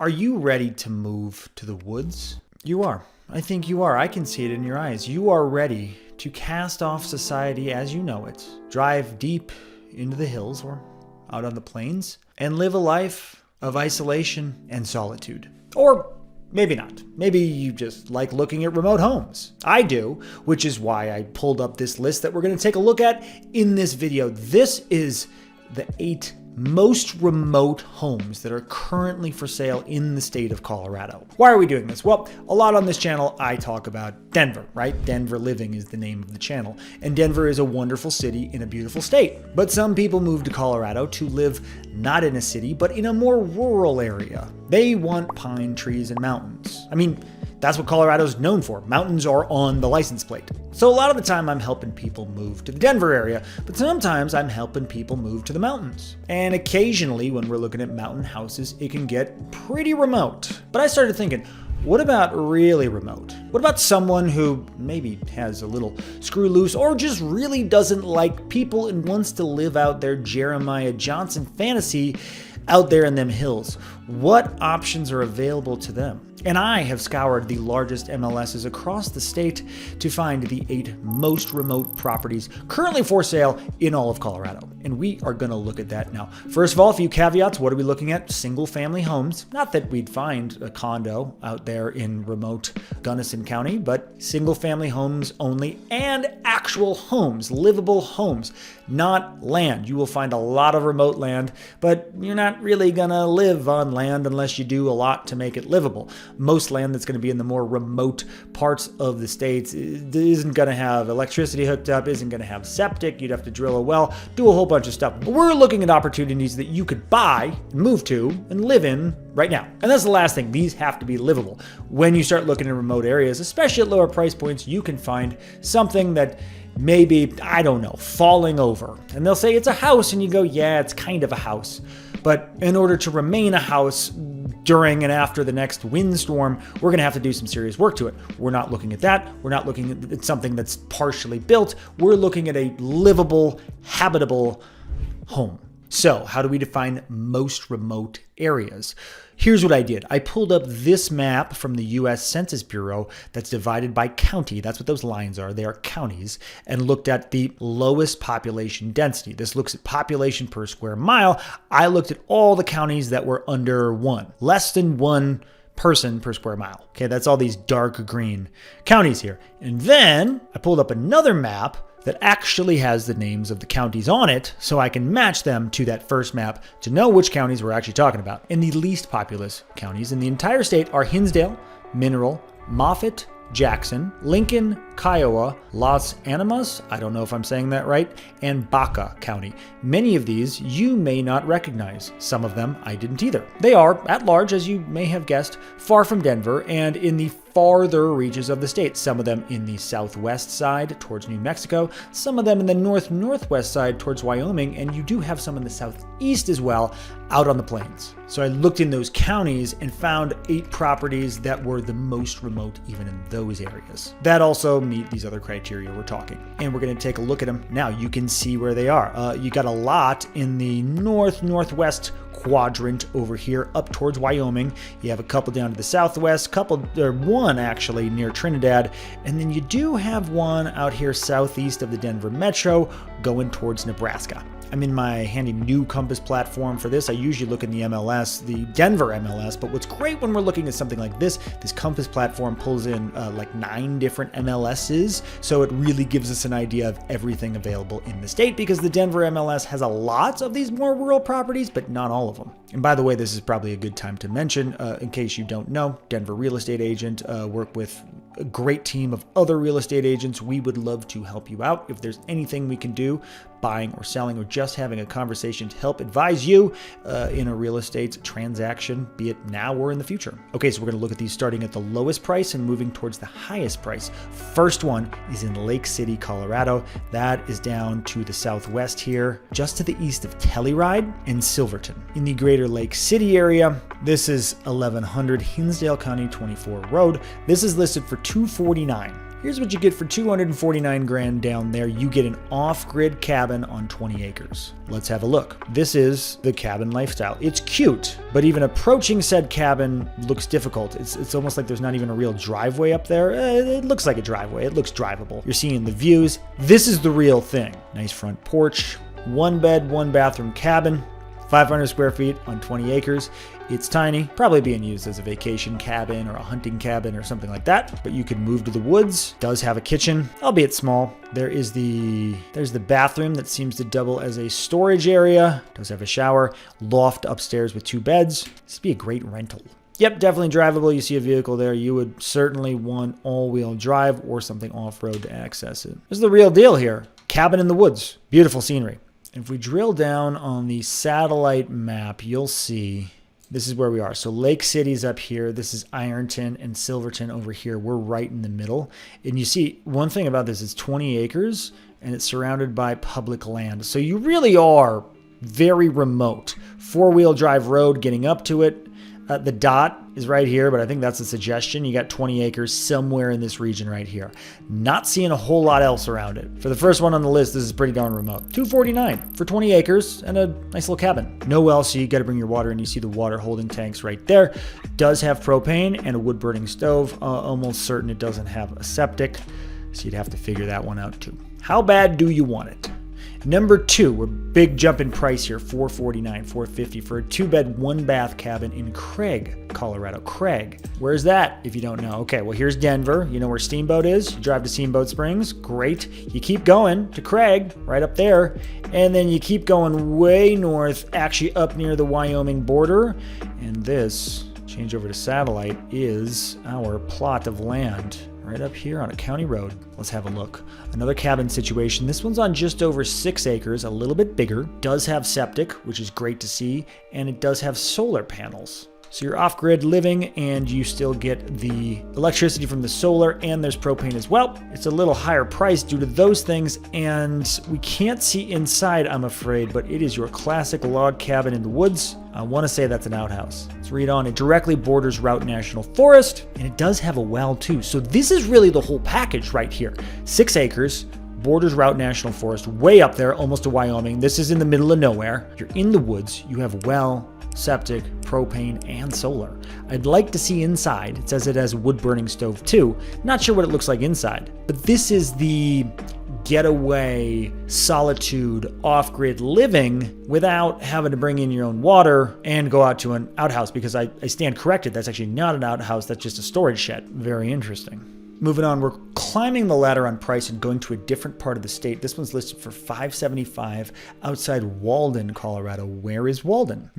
Are you ready to move to the woods? You are. I think you are. I can see it in your eyes. You are ready to cast off society as you know it, drive deep into the hills or out on the plains, and live a life of isolation and solitude. Or maybe not. Maybe you just like looking at remote homes. I do, which is why I pulled up this list that we're going to take a look at in this video. This is the 8 most remote homes that are currently for sale in the state of Colorado. Why are we doing this? Well, a lot on this channel, I talk about Denver, right? Denver Living is the name of the channel. And Denver is a wonderful city in a beautiful state. But some people move to Colorado to live not in a city, but in a more rural area. They want pine trees and mountains. I mean, that's what Colorado's known for. Mountains are on the license plate. So a lot of the time I'm helping people move to the Denver area, but sometimes I'm helping people move to the mountains. And occasionally when we're looking at mountain houses, it can get pretty remote. But I started thinking, what about really remote? What about someone who maybe has a little screw loose or just really doesn't like people and wants to live out their Jeremiah Johnson fantasy out there in them hills? What options are available to them? And I have scoured the largest MLSs across the state to find the 8 most remote properties currently for sale in all of Colorado. And we are going to look at that now. First of all, a few caveats. What are we looking at? Single family homes. Not that we'd find a condo out there in remote Gunnison County, but single family homes only, and actual homes, livable homes, not land. You will find a lot of remote land, but you're not really going to live on land unless you do a lot to make it livable. Most land that's going to be in the more remote parts of the states isn't going to have electricity hooked up, isn't going to have septic. You'd have to drill a well, do a whole bunch of stuff. But we're looking at opportunities that you could buy, move to, and live in right now. And that's the last thing. These have to be livable. When you start looking in remote areas, especially at lower price points, you can find something that maybe, I don't know, falling over. And they'll say it's a house, and you go, yeah, it's kind of a house. But in order to remain a house during and after the next windstorm, we're going to have to do some serious work to it. We're not looking at that. We're not looking at something that's partially built. We're looking at a livable, habitable home. So how do we define most remote areas? Here's what I did. I pulled up this map from the U.S. Census Bureau that's divided by county. That's what those lines are. They are counties, and looked at the lowest population density. This looks at population per square mile. I looked at all the counties that were under 1, less than 1 person per square mile. Okay, that's all these dark green counties here. And then I pulled up another map that actually has the names of the counties on it, so I can match them to that first map to know which counties we're actually talking about. And the least populous counties in the entire state are Hinsdale, Mineral, Moffett, Jackson, Lincoln, Kiowa, Los Animas, I don't know if I'm saying that right, and Baca County. Many of these you may not recognize. Some of them I didn't either. They are, at large, as you may have guessed, far from Denver and in the farther reaches of the state. Some of them in the southwest side towards New Mexico, some of them in the northwest side towards Wyoming, and you do have some in the southeast as well, out on the plains. So I looked in those counties and found 8 properties that were the most remote even in those areas. That also meet these other criteria we're talking. And we're going to take a look at them. Now you can see where they are. You got a lot in the northwest quadrant over here up towards Wyoming. You have a couple down to the southwest, one actually near Trinidad, and then you do have one out here southeast of the Denver metro going towards Nebraska. I'm in my handy new compass platform for this. I usually look in the MLS, the Denver MLS, but what's great when we're looking at something like this compass platform pulls in like 9 different MLSs, so it really gives us an idea of everything available in the state, because the Denver MLS has a lot of these more rural properties, but not all of them. And by the way, this is probably a good time to mention, in case you don't know, Denver real estate agent, work with a great team of other real estate agents. We would love to help you out. If there's anything we can do, buying or selling, or just having a conversation to help advise you in a real estate transaction, be it now or in the future. Okay, so we're going to look at these starting at the lowest price and moving towards the highest price. First one is in Lake City, Colorado. That is down to the southwest here, just to the east of Telluride and Silverton. In the greater Lake City area, this is 1100 Hinsdale County 24 Road. This is listed for $249. Here's what you get for 249 grand down there. You get an off-grid cabin on 20 acres. Let's have a look. This is the cabin lifestyle. It's cute, but even approaching said cabin looks difficult. It's almost like there's not even a real driveway up there. It looks like a driveway. It looks drivable. You're seeing the views. This is the real thing. Nice front porch, 1 bed, 1 bathroom cabin, 500 square feet on 20 acres. It's tiny, probably being used as a vacation cabin or a hunting cabin or something like that, but you could move to the woods. Does have a kitchen, albeit small. There's the bathroom that seems to double as a storage area. Does have a shower, loft upstairs with 2 beds. This would be a great rental. Yep, definitely drivable. You see a vehicle there. You would certainly want all-wheel drive or something off-road to access it. This is the real deal here. Cabin in the woods. Beautiful scenery. If we drill down on the satellite map, you'll see this is where we are. So Lake City's up here. This is Ironton and Silverton over here. We're right in the middle. And you see, one thing about this is 20 acres and it's surrounded by public land. So you really are very remote. 4-wheel drive road getting up to it. The dot is right here, but I think that's a suggestion. You got 20 acres somewhere in this region right here. Not seeing a whole lot else around it. For the first one on the list, this is pretty darn remote. $249 for 20 acres and a nice little cabin. No well, so you got to bring your water, and you see the water holding tanks right there. Does have propane and a wood burning stove. Almost certain it doesn't have a septic, so you'd have to figure that one out too. How bad do you want it? Number 2, we're big jump in price here, $449, $450 for a 2-bed, 1-bath cabin in Craig, Colorado. Craig, where's that if you don't know? Okay, well, here's Denver. You know where Steamboat is? You drive to Steamboat Springs, great. You keep going to Craig, right up there, and then you keep going way north, actually up near the Wyoming border, and this, change over to satellite, is our plot of land right up here on a county road. Let's have a look. Another cabin situation. This one's on just over 6 acres, a little bit bigger. Does have septic, which is great to see, and it does have solar panels. So you're off-grid living and you still get the electricity from the solar, and there's propane as well. It's a little higher price due to those things, and we can't see inside, I'm afraid, but it is your classic log cabin in the woods. I want to say that's an outhouse. Let's read on. It directly borders Route National Forest, and it does have a well too. So this is really the whole package right here. 6 acres, borders Route National Forest, way up there, almost to Wyoming. This is in the middle of nowhere. You're in the woods. You have well, septic, propane, and solar. I'd like to see inside. It says it has a wood-burning stove too. Not sure what it looks like inside, but this is the getaway, solitude, off-grid living without having to bring in your own water and go out to an outhouse, because I stand corrected. That's actually not an outhouse. That's just a storage shed. Very interesting. Moving on, we're climbing the ladder on price and going to a different part of the state. This one's listed for $575 outside Walden, Colorado. Where is Walden?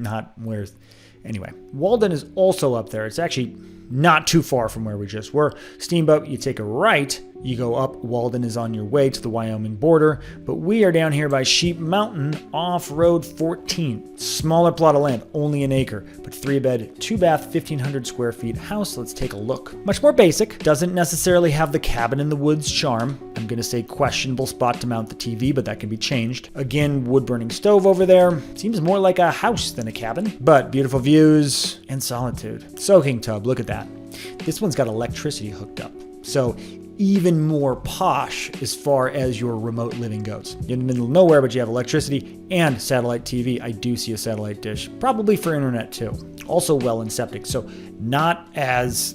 Anyway, Walden is also up there. It's actually not too far from where we just were. Steamboat, you take a right, you go up. Walden is on your way to the Wyoming border, but we are down here by Sheep Mountain off Road 14. Smaller plot of land, only an acre, but 3-bed, 2-bath, 1,500 square feet house. Let's take a look. Much more basic, doesn't necessarily have the cabin in the woods charm. I'm going to say questionable spot to mount the TV, but that can be changed. Again, wood burning stove over there. Seems more like a house than a cabin, but beautiful views and solitude. Soaking tub, look at that. This one's got electricity hooked up. So even more posh as far as your remote living goes. You're in the middle of nowhere, but you have electricity and satellite TV. I do see a satellite dish, probably for internet too. Also well and septic, so not as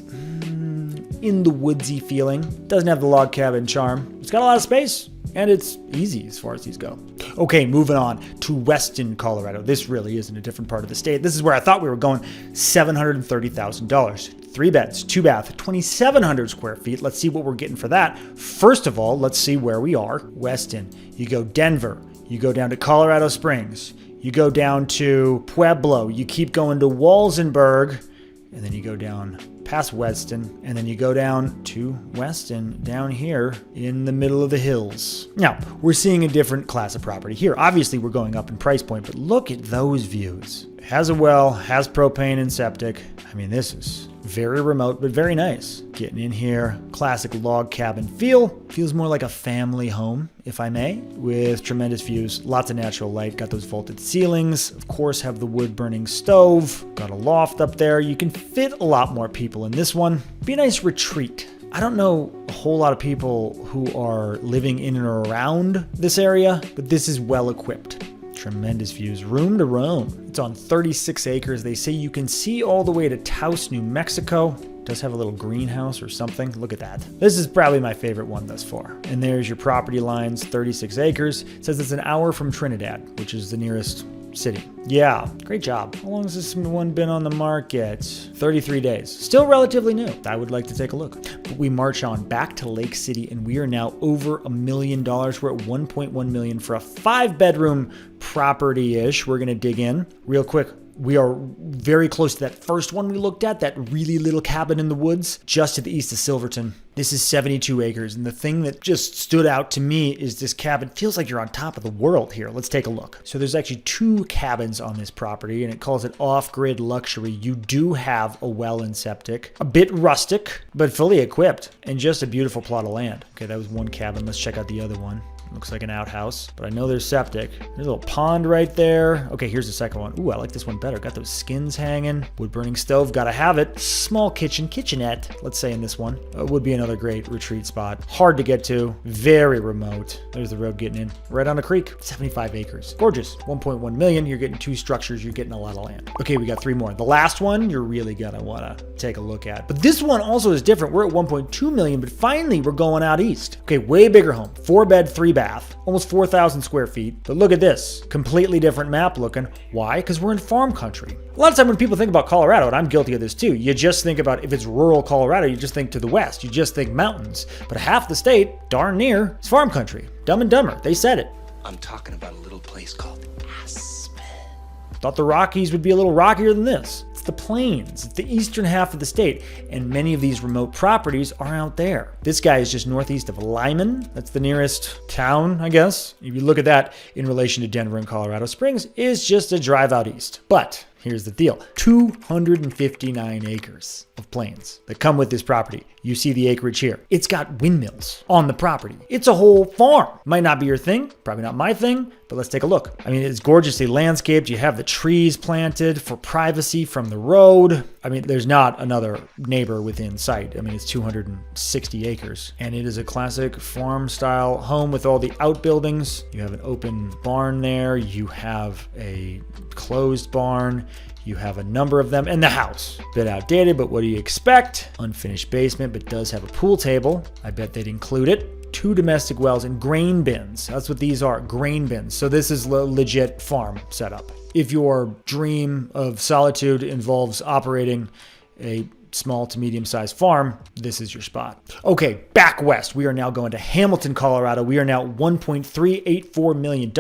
in the woodsy feeling. Doesn't have the log cabin charm. It's got a lot of space, and it's easy as far as these go. Okay, moving on to Weston, Colorado. This really is in a different part of the state. This is where I thought we were going. $730,000. 3 beds, 2-bath, 2,700 square feet. Let's see what we're getting for that. First of all, let's see where we are. Weston. You go Denver. You go down to Colorado Springs. You go down to Pueblo. You keep going to Walsenburg. And then you go down past Weston, and then you go down to Weston down here in the middle of the hills. Now, we're seeing a different class of property here. Obviously, we're going up in price point, but look at those views. It has a well, has propane and septic. I mean, this is very remote, but very nice. Getting in here, classic log cabin feel. Feels more like a family home, if I may, with tremendous views, lots of natural light, got those vaulted ceilings, of course have the wood burning stove, got a loft up there. You can fit a lot more people in this one. Be a nice retreat. I don't know a whole lot of people who are living in and around this area, but this is well equipped. Tremendous views, room to roam. It's on 36 acres. They say you can see all the way to Taos, New Mexico. It does have a little greenhouse or something. Look at that. This is probably my favorite one thus far. And there's your property lines, 36 acres. It says it's an hour from Trinidad, which is the nearest city. Yeah, great job. How long has this one been on the market? 33 days. Still relatively new. I would like to take a look. But we march on back to Lake City, and we are now over $1 million. We're at 1.1 million for a 5-bedroom property-ish. We're gonna dig in real quick. We are very close to that first one we looked at, that really little cabin in the woods just to the east of Silverton. This is 72 acres, and the thing that just stood out to me is this cabin feels like you're on top of the world here. Let's take a look. So there's actually 2 cabins on this property, and it calls it off-grid luxury. You do have a well and septic, a bit rustic, but fully equipped, and just a beautiful plot of land. Okay, that was one cabin. Let's check out the other one. Looks like an outhouse, but I know there's septic. There's a little pond right there. Okay, here's the second one. Ooh, I like this one better. Got those skins hanging. Wood burning stove, gotta have it. Small kitchenette, let's say in this one. Would be another great retreat spot. Hard to get to, very remote. There's the road getting in. Right on a creek, 75 acres. Gorgeous, 1.1 million. You're getting 2 structures, you're getting a lot of land. Okay, we got 3 more. The last one, you're really gonna wanna take a look at. But this one also is different. We're at 1.2 million, but finally we're going out east. Okay, way bigger home. 4-bed, 3-bath, almost 4,000 square feet. But look at this, completely different map looking. Why? Because we're in farm country. A lot of time when people think about Colorado, and I'm guilty of this too, you just think about if it's rural Colorado, you just think to the west, you just think mountains. But half the state, darn near, is farm country. Dumb and Dumber, they said it. I'm talking about a little place called Aspen. Thought the Rockies would be a little rockier than this. It's the plains, it's the eastern half of the state, and many of these remote properties are out there. This guy is just northeast of Lyman. That's the nearest town, I guess. If you look at that in relation to Denver and Colorado Springs, is just a drive out east. But here's the deal, 259 acres of plains that come with this property. You see the acreage here. It's got windmills on the property. It's a whole farm. Might not be your thing, probably not my thing, but let's take a look. I mean, it's gorgeously landscaped. You have the trees planted for privacy from the road. I mean, there's not another neighbor within sight. I mean, it's 260 acres, and it is a classic farm style home with all the outbuildings. You have an open barn there. You have a closed barn. You have a number of them, and the house. Bit outdated, but what do you expect? Unfinished basement, but does have a pool table. I bet they'd include it. 2 domestic wells and grain bins. That's what these are, grain bins. So this is legit farm setup. If your dream of solitude involves operating a small to medium-sized farm, this is your spot. Okay, back west. We are now going to Hamilton, Colorado. We are now $1.384 million.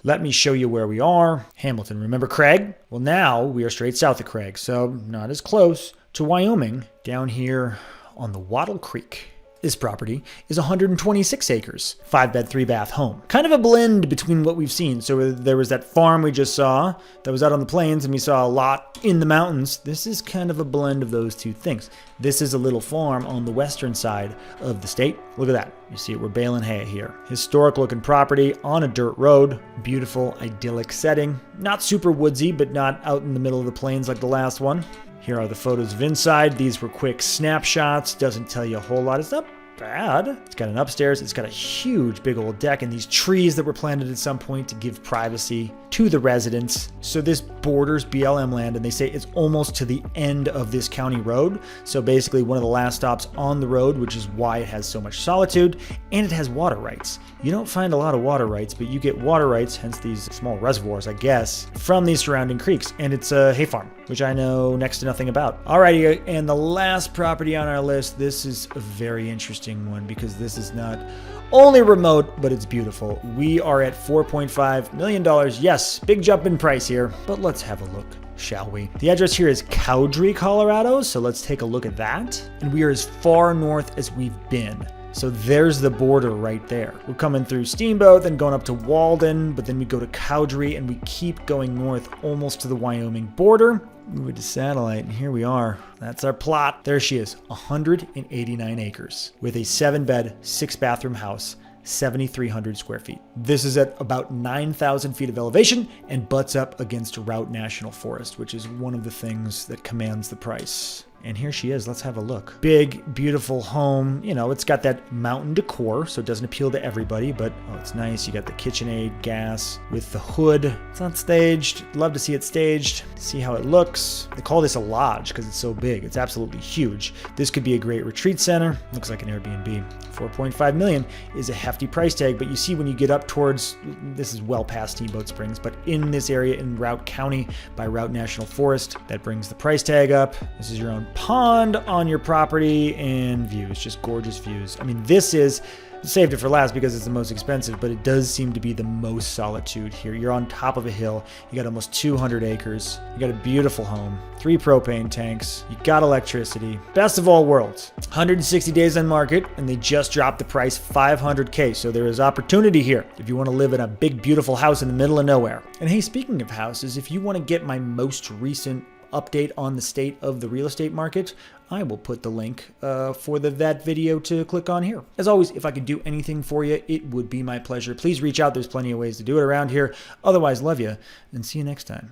Let me show you where we are. Hamilton, remember Craig? Well, now we are straight south of Craig, so not as close to Wyoming. Down here on the Wattle Creek. This property is 126 acres, 5-bed, 3-bath home. Kind of a blend between what we've seen. So there was that farm we just saw that was out on the plains, and we saw a lot in the mountains. This is kind of a blend of those two things. This is a little farm on the western side of the state. Look at that. You see it, we're baling hay here. Historic looking property on a dirt road. Beautiful, idyllic setting. Not super woodsy, but not out in the middle of the plains like the last one. Here are the photos of inside. These were quick snapshots. Doesn't tell you a whole lot. It's not bad. It's got an upstairs. It's got a huge big old deck and these trees that were planted at some point to give privacy to the residents. So this borders BLM land, and they say it's almost to the end of this county road. So basically one of the last stops on the road, which is why it has so much solitude, and it has water rights. You don't find a lot of water rights, but you get water rights, hence these small reservoirs, I guess, from these surrounding creeks. And it's a hay farm, which I know next to nothing about. Alrighty, and the last property on our list, this is a very interesting one because this is not only remote, but it's beautiful. We are at $4.5 million. Yes, big jump in price here, but let's have a look, shall we? The address here is Cowdrey, Colorado, so let's take a look at that. And we are as far north as we've been. So there's the border right there. We're coming through Steamboat, then going up to Walden, but then we go to Cowdrey, and we keep going north almost to the Wyoming border. Move to satellite, and here we are. That's our plot. There she is, 189 acres with a 7-bed, 6-bathroom house, 7,300 square feet. This is at about 9,000 feet of elevation and butts up against Route National Forest, which is one of the things that commands the price And here she is. Let's have a look. Big, beautiful home. You know, it's got that mountain decor, so it doesn't appeal to everybody, but oh, it's nice. You got the KitchenAid gas with the hood. It's not staged. Love to see it staged. See how it looks. They call this a lodge because it's so big. It's absolutely huge. This could be a great retreat center. Looks like an Airbnb. 4.5 million is a hefty price tag, but you see when you get up towards, this is well past Steamboat Springs, but in this area in Routt County by Routt National Forest, that brings the price tag up. This is your own pond on your property and views, just gorgeous views. I mean, this is, saved it for last because it's the most expensive, but it does seem to be the most solitude here. You're on top of a hill. You got almost 200 acres. You got a beautiful home, 3 propane tanks. You got electricity. Best of all worlds. 160 days on market, and they just dropped the price $500K. So there is opportunity here if you want to live in a big, beautiful house in the middle of nowhere. And hey, speaking of houses, if you want to get my most recent update on the state of the real estate market, I will put the link for that video to click on here. As always, if I could do anything for you, it would be my pleasure. Please reach out. There's plenty of ways to do it around here. Otherwise, love you, and see you next time.